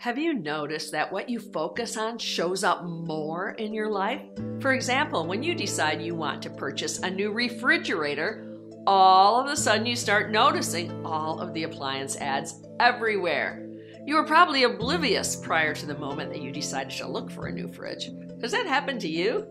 Have you noticed that what you focus on shows up more in your life? For example, when you decide you want to purchase a new refrigerator, all of a sudden you start noticing all of the appliance ads everywhere. You were probably oblivious prior to the moment that you decided to look for a new fridge. Does that happen to you?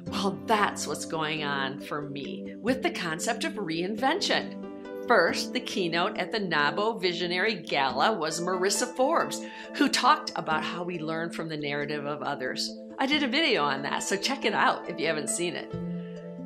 Well, that's what's going on for me with the concept of reinvention. First, the keynote at the NABO Visionary Gala was Marissa Forbes, who talked about how we learn from the narrative of others. I did a video on that, so check it out if you haven't seen it.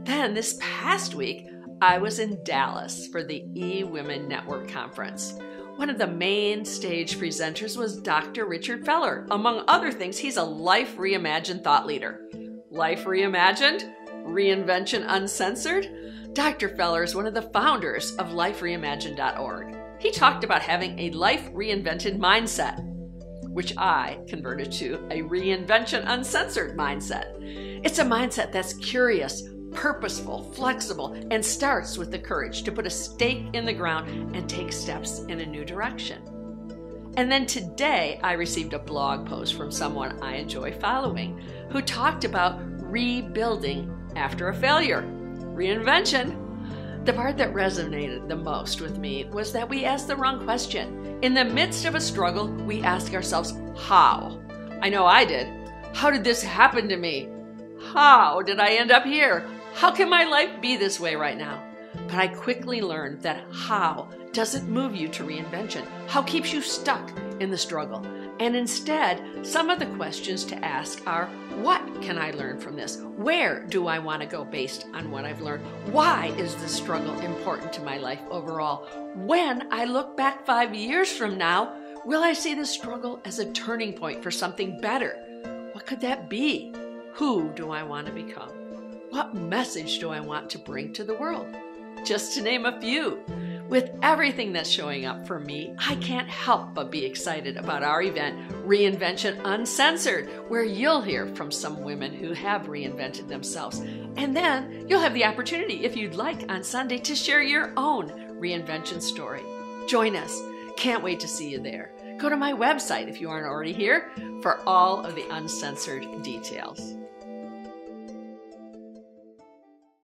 Then this past week, I was in Dallas for the eWomen Network Conference. One of the main stage presenters was Dr. Richard Feller. Among other things, he's a Life Reimagined thought leader. Life Reimagined? Reinvention Uncensored? Dr. Feller is one of the founders of LifeReimagined.org. He talked about having a life reinvented mindset, which I converted to a reinvention uncensored mindset. It's a mindset that's curious, purposeful, flexible, and starts with the courage to put a stake in the ground and take steps in a new direction. And then today, I received a blog post from someone I enjoy following who talked about rebuilding after a failure. Reinvention. The part that resonated the most with me was that we asked the wrong question. In the midst of a struggle, we ask ourselves, how? I know I did. How did this happen to me? How did I end up here? How can my life be this way right now? But I quickly learned that how doesn't move you to reinvention. How keeps you stuck in the struggle. And instead, some of the questions to ask are, what can I learn from this? Where do I want to go based on what I've learned? Why is this struggle important to my life overall? When I look back 5 years from now, will I see this struggle as a turning point for something better? What could that be? Who do I want to become? What message do I want to bring to the world? Just to name a few. With everything that's showing up for me, I can't help but be excited about our event, Reinvention Uncensored, where you'll hear from some women who have reinvented themselves. And then you'll have the opportunity, if you'd like, on Sunday to share your own reinvention story. Join us. Can't wait to see you there. Go to my website if you aren't already here for all of the uncensored details.